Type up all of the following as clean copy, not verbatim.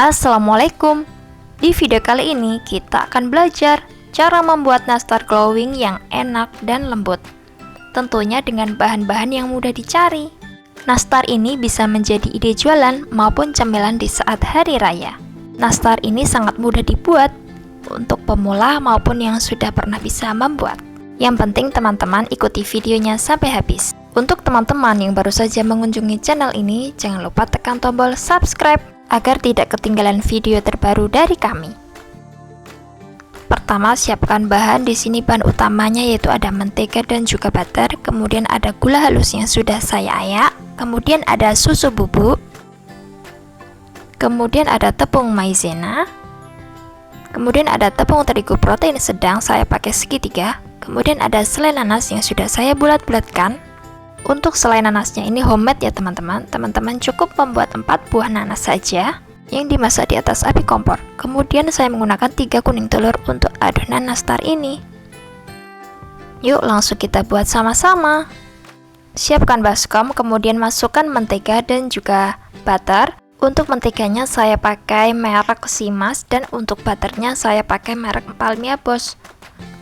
Assalamualaikum. Di video kali ini kita akan belajar cara membuat nastar glowing yang enak dan lembut. Tentunya dengan bahan-bahan yang mudah dicari. Nastar ini bisa menjadi ide jualan maupun cemilan di saat hari raya. Nastar ini sangat mudah dibuat untuk pemula maupun yang sudah pernah bisa membuat. Yang penting teman-teman ikuti videonya sampai habis. Untuk teman-teman yang baru saja mengunjungi channel ini, jangan lupa tekan tombol subscribe agar tidak ketinggalan video terbaru dari kami. Pertama, siapkan bahan. Di sini bahan utamanya yaitu ada mentega dan juga butter, kemudian ada gula halus yang sudah saya ayak, kemudian ada susu bubuk, kemudian ada tepung maizena, kemudian ada tepung terigu protein sedang saya pakai segitiga, kemudian ada selai nanas yang sudah saya bulat-bulatkan. Untuk selai nanasnya ini homemade ya teman-teman. Teman-teman cukup membuat 4 buah nanas saja yang dimasak di atas api kompor. Kemudian saya menggunakan 3 kuning telur untuk adonan nastar ini. Yuk langsung kita buat sama-sama. Siapkan baskom, kemudian masukkan mentega dan juga butter. Untuk menteganya saya pakai merek Simas dan untuk butternya saya pakai merek Palmia Boss.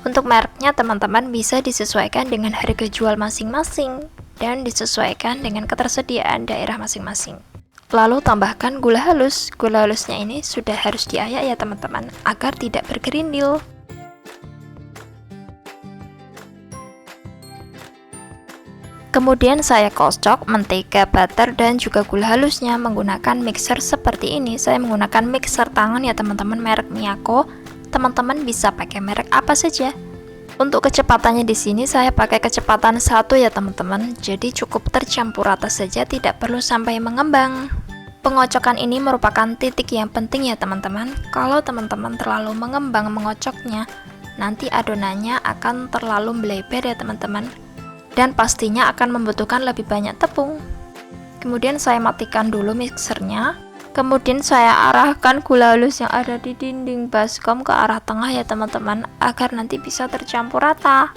Untuk mereknya teman-teman bisa disesuaikan dengan harga jual masing-masing dan disesuaikan dengan ketersediaan daerah masing-masing. Lalu tambahkan gula halus. Gula halusnya ini sudah harus diayak ya teman-teman, agar tidak bergerindil. Kemudian saya kocok mentega, butter, dan juga gula halusnya menggunakan mixer seperti ini. Saya menggunakan mixer tangan ya teman-teman, merek Miyako. Teman-teman bisa pakai merek apa saja. Untuk kecepatannya di sini saya pakai kecepatan 1 ya teman-teman. Jadi cukup tercampur rata saja, tidak perlu sampai mengembang. Pengocokan ini merupakan titik yang penting ya teman-teman. Kalau teman-teman terlalu mengembang mengocoknya, nanti adonannya akan terlalu melebar ya teman-teman. Dan pastinya akan membutuhkan lebih banyak tepung. Kemudian saya matikan dulu mixernya. Kemudian saya arahkan gula halus yang ada di dinding baskom ke arah tengah ya teman-teman, agar nanti bisa tercampur rata.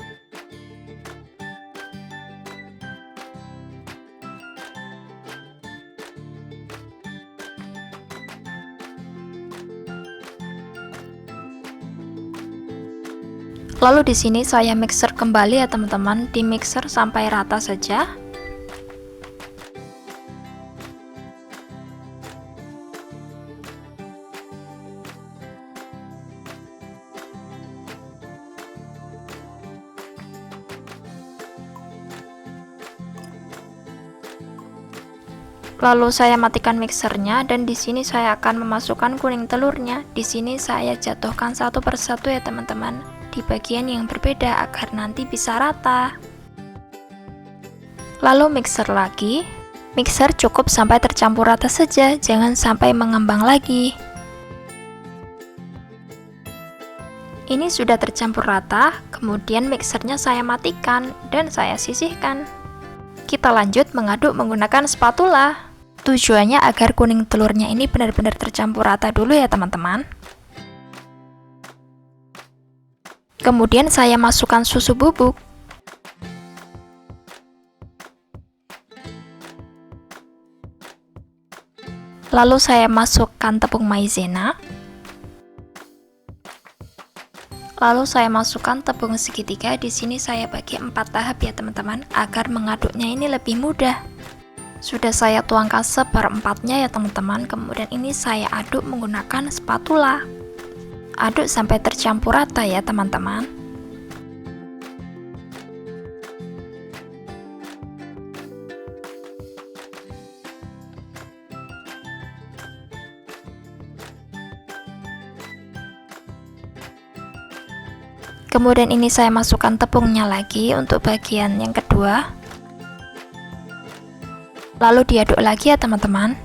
Lalu di sini saya mixer kembali ya teman-teman, di mixer sampai rata saja. Lalu saya matikan mixernya dan di sini saya akan memasukkan kuning telurnya. Di sini saya jatuhkan satu persatu ya teman-teman, di bagian yang berbeda agar nanti bisa rata. Lalu mixer lagi. Mixer cukup sampai tercampur rata saja, jangan sampai mengembang lagi. Ini sudah tercampur rata, kemudian mixernya saya matikan dan saya sisihkan. Kita lanjut mengaduk menggunakan spatula. Tujuannya agar kuning telurnya ini benar-benar tercampur rata dulu ya teman-teman. Kemudian saya masukkan susu bubuk. Lalu saya masukkan tepung maizena. Lalu saya masukkan tepung segitiga. Di sini saya bagi 4 tahap ya teman-teman, agar mengaduknya ini lebih mudah. Sudah saya tuangkan seperempatnya ya teman-teman. Kemudian ini saya aduk menggunakan spatula. Aduk sampai tercampur rata ya teman-teman. Kemudian ini saya masukkan tepungnya lagi untuk bagian yang kedua. Lalu diaduk lagi ya teman-teman.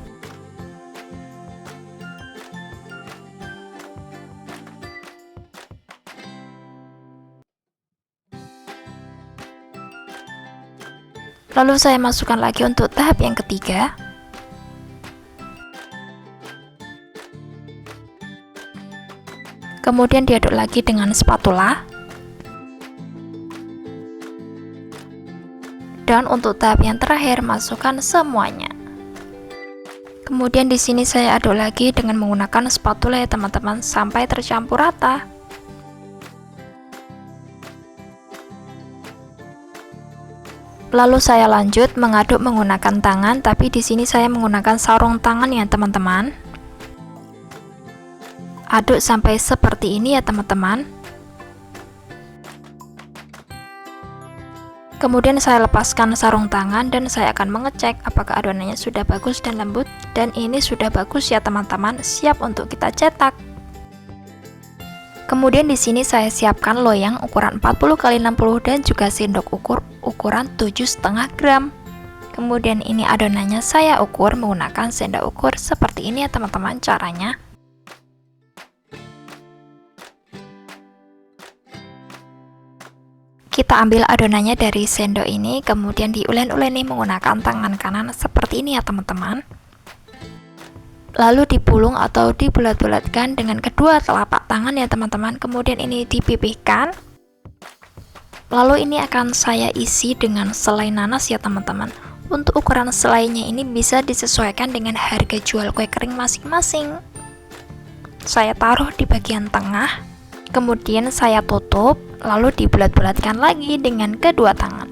Lalu saya masukkan lagi untuk tahap yang ketiga. Kemudian diaduk lagi dengan spatula. Dan untuk tahap yang terakhir, masukkan semuanya. Kemudian di sini saya aduk lagi dengan menggunakan spatula ya teman-teman sampai tercampur rata. Lalu saya lanjut mengaduk menggunakan tangan, tapi di sini saya menggunakan sarung tangan ya teman-teman. Aduk sampai seperti ini ya teman-teman. Kemudian saya lepaskan sarung tangan dan saya akan mengecek apakah adonannya sudah bagus dan lembut, dan ini sudah bagus ya teman-teman, siap untuk kita cetak. Kemudian di sini saya siapkan loyang ukuran 40 x 60 dan juga sendok ukur ukuran 7,5 gram. Kemudian ini adonannya saya ukur menggunakan sendok ukur seperti ini ya teman-teman caranya. Kita ambil adonannya dari sendok ini, kemudian diulen-uleni menggunakan tangan kanan seperti ini ya teman-teman. Lalu dipulung atau dibulat-bulatkan dengan kedua telapak tangan ya teman-teman. Kemudian ini dipipihkan. Lalu ini akan saya isi dengan selai nanas ya teman-teman. Untuk ukuran selainya ini bisa disesuaikan dengan harga jual kue kering masing-masing. Saya taruh di bagian tengah. Kemudian saya tutup, lalu dibulat-bulatkan lagi dengan kedua tangan.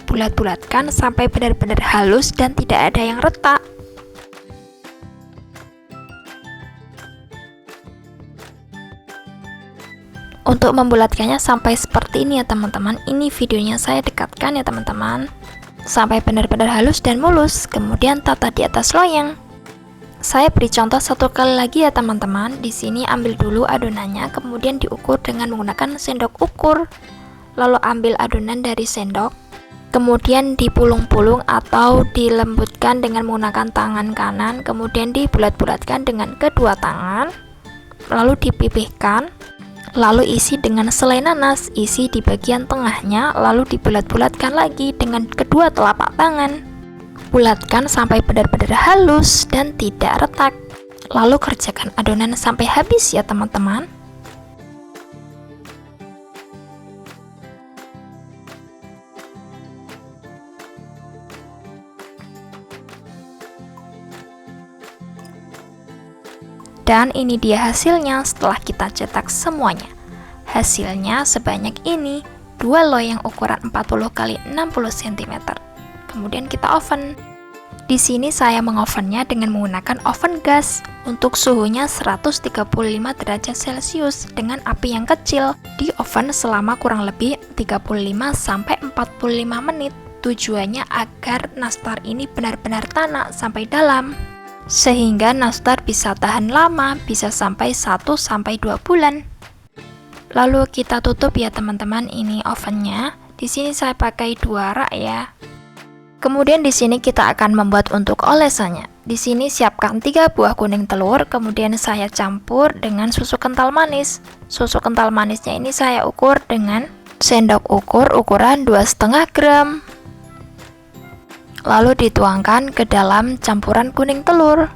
Bulat-bulatkan sampai benar-benar halus dan tidak ada yang retak. Untuk membulatkannya sampai seperti ini ya teman-teman. Ini videonya saya dekatkan ya teman-teman, sampai benar-benar halus dan mulus. Kemudian tata di atas loyang. Saya beri contoh satu kali lagi ya teman-teman. Di sini ambil dulu adonannya, kemudian diukur dengan menggunakan sendok ukur. Lalu ambil adonan dari sendok, kemudian dipulung-pulung atau dilembutkan dengan menggunakan tangan kanan, kemudian dibulat-bulatkan dengan kedua tangan, lalu dipipihkan, lalu isi dengan selai nanas, isi di bagian tengahnya, lalu dibulat-bulatkan lagi dengan kedua telapak tangan. Bulatkan sampai benar-benar halus dan tidak retak. Lalu kerjakan adonan sampai habis ya teman-teman. Dan ini dia hasilnya setelah kita cetak semuanya. Hasilnya sebanyak ini, 2 loyang ukuran 40 x 60 cm. Kemudian kita oven. Di sini saya mengovennya dengan menggunakan oven gas. Untuk suhunya 135 derajat Celcius dengan api yang kecil. Di oven selama kurang lebih 35 sampai 45 menit. Tujuannya agar nastar ini benar-benar tanak sampai dalam, sehingga nastar bisa tahan lama, bisa sampai 1 sampai 2 bulan. Lalu kita tutup ya teman-teman ini ovennya. Di sini saya pakai 2 rak ya. Kemudian di sini kita akan membuat untuk olesannya. Di sini siapkan 3 buah kuning telur, kemudian saya campur dengan susu kental manis. Susu kental manisnya ini saya ukur dengan sendok ukur ukuran 2,5 gram. Lalu dituangkan ke dalam campuran kuning telur.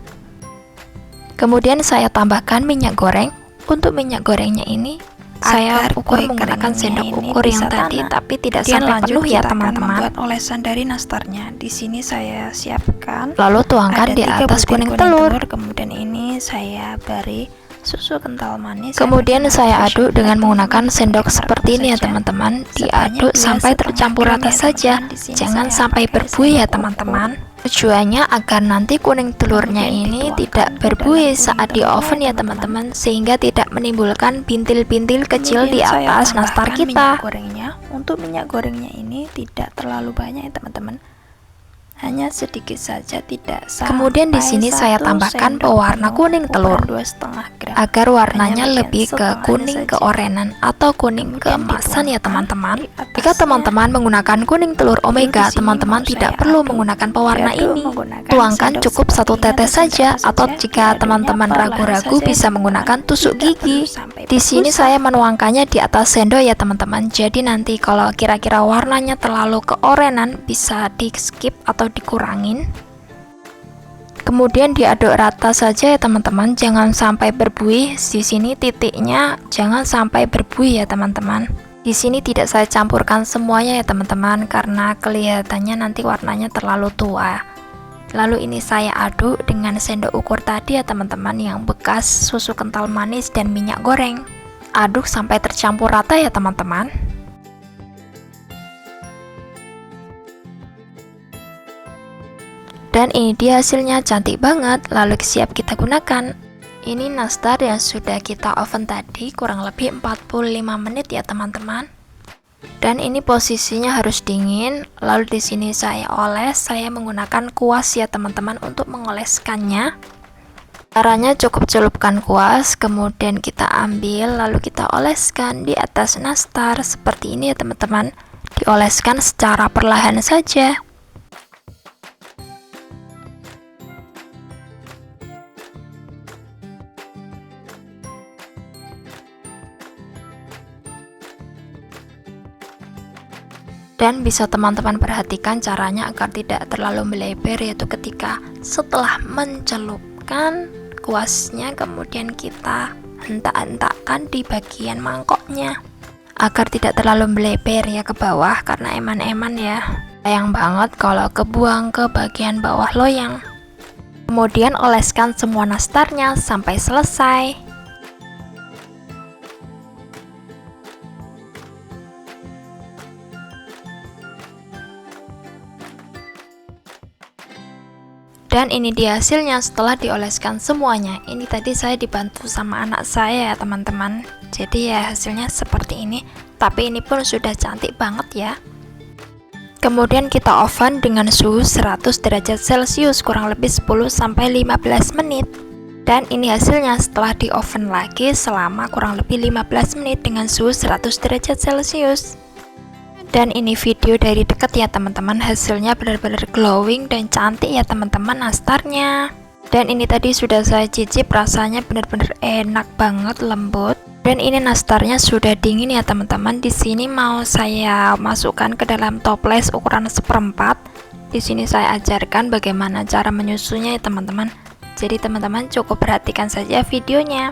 Kemudian saya tambahkan minyak goreng. Untuk minyak gorengnya ini saya ukur menggunakan sendok ukur yang tadi, tapi tidak sampai penuh ya teman-teman. Membuat olesan dari nastarnya. Di sini saya siapkan. Lalu tuangkan di atas kuning telur. Kemudian ini saya beri susu kental manis. Kemudian saya aduk dengan menggunakan sendok seperti ini ya teman-teman. Diaduk sampai tercampur rata saja. Jangan sampai berbuih ya teman-teman. Tujuannya agar nanti kuning telurnya ini tidak berbuih saat di oven ya teman-teman, sehingga tidak menimbulkan bintil-bintil kecil di atas nastar kita. Untuk minyak gorengnya ini tidak terlalu banyak ya teman-teman, hanya sedikit saja, tidak sampai. Kemudian di sini saya tambahkan pewarna kuning telur agar warnanya lebih ke kuning keorenan atau kuning keemasan ya teman-teman. Jika teman-teman menggunakan kuning telur omega, teman-teman tidak perlu menggunakan pewarna ini. Tuangkan cukup 1 tetes saja, atau jika teman-teman ragu-ragu bisa menggunakan tusuk gigi. Di sini saya menuangkannya di atas sendok ya teman-teman. Jadi nanti kalau kira-kira warnanya terlalu keorenan bisa di skip atau dikurangin. Kemudian diaduk rata saja ya teman-teman, jangan sampai berbuih. Di sini titiknya jangan sampai berbuih ya teman-teman. Di sini tidak saya campurkan semuanya ya teman-teman, karena kelihatannya nanti warnanya terlalu tua. Lalu ini saya aduk dengan sendok ukur tadi ya teman-teman, yang bekas susu kental manis dan minyak goreng. Aduk sampai tercampur rata ya teman-teman. Dan ini dia hasilnya, cantik banget. Lalu siap kita gunakan. Ini nastar yang sudah kita oven tadi kurang lebih 45 menit ya teman-teman. Dan ini posisinya harus dingin. Lalu di sini saya oles, saya menggunakan kuas ya teman-teman untuk mengoleskannya. Caranya cukup celupkan kuas, kemudian kita ambil lalu kita oleskan di atas nastar seperti ini ya teman-teman. Dioleskan secara perlahan saja. Dan bisa teman-teman perhatikan caranya agar tidak terlalu melebar, yaitu ketika setelah mencelupkan kuasnya kemudian kita hentak-hentakkan di bagian mangkoknya agar tidak terlalu melebar ya ke bawah, karena eman-eman ya. Sayang banget kalau kebuang ke bagian bawah loyang. Kemudian oleskan semua nastarnya sampai selesai. Dan ini dia hasilnya setelah dioleskan semuanya. Ini tadi saya dibantu sama anak saya ya teman-teman. Jadi ya hasilnya seperti ini. Tapi ini pun sudah cantik banget ya. Kemudian kita oven dengan suhu 100 derajat Celcius kurang lebih 10-15 menit. Dan ini hasilnya setelah di oven lagi selama kurang lebih 15 menit dengan suhu 100 derajat Celcius. Dan ini video dari dekat ya teman-teman, hasilnya benar-benar glowing dan cantik ya teman-teman nastarnya. Dan ini tadi sudah saya cicip, rasanya benar-benar enak banget, lembut. Dan ini nastarnya sudah dingin ya teman-teman. Di sini mau saya masukkan ke dalam toples ukuran 1/4. Di sini saya ajarkan bagaimana cara menyusunnya ya teman-teman. Jadi teman-teman cukup perhatikan saja videonya.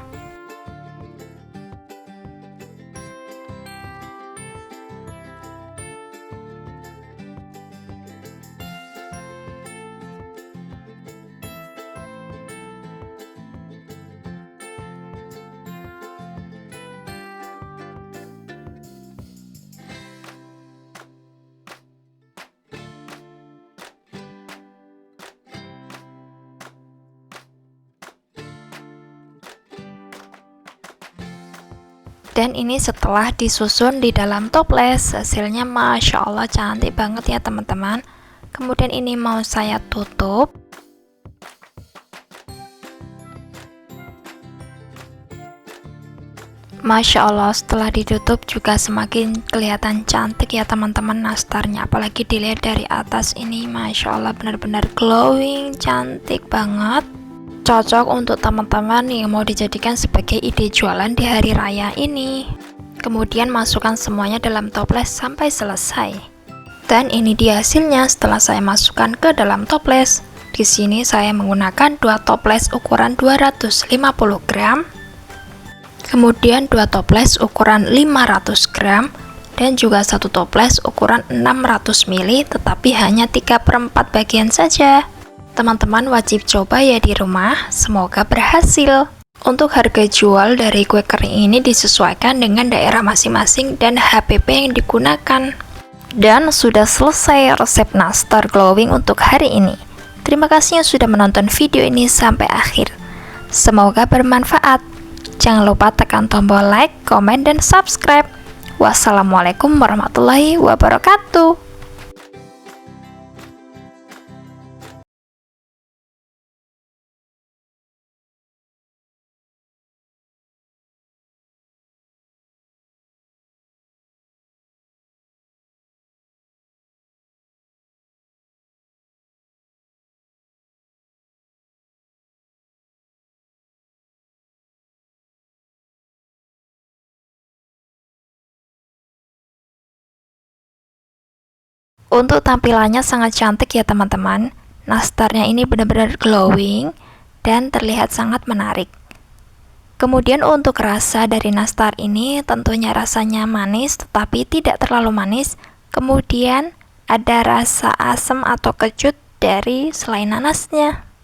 Dan ini setelah disusun di dalam toples, hasilnya Masya Allah cantik banget ya teman-teman. Kemudian ini mau saya tutup. Masya Allah, setelah ditutup juga semakin kelihatan cantik ya teman-teman nastarnya. Apalagi dilihat dari atas ini, Masya Allah benar-benar glowing, cantik banget. Cocok untuk teman-teman yang mau dijadikan sebagai ide jualan di hari raya ini. Kemudian masukkan semuanya dalam toples sampai selesai. Dan ini dia hasilnya setelah saya masukkan ke dalam toples. Di sini saya menggunakan 2 toples ukuran 250 gram. Kemudian 2 toples ukuran 500 gram dan juga 1 toples ukuran 600 ml, tetapi hanya 3/4 bagian saja. Teman-teman wajib coba ya di rumah, semoga berhasil. Untuk harga jual dari kue kering ini disesuaikan dengan daerah masing-masing dan HPP yang digunakan. Dan sudah selesai resep nastar glowing untuk hari ini. Terima kasih yang sudah menonton video ini sampai akhir. Semoga bermanfaat. Jangan lupa tekan tombol like, komen, dan subscribe. Wassalamualaikum warahmatullahi wabarakatuh. Untuk tampilannya sangat cantik ya teman-teman. Nastarnya ini benar-benar glowing dan terlihat sangat menarik. Kemudian untuk rasa dari nastar ini tentunya rasanya manis tetapi tidak terlalu manis. Kemudian ada rasa asam atau kecut dari selai nanasnya.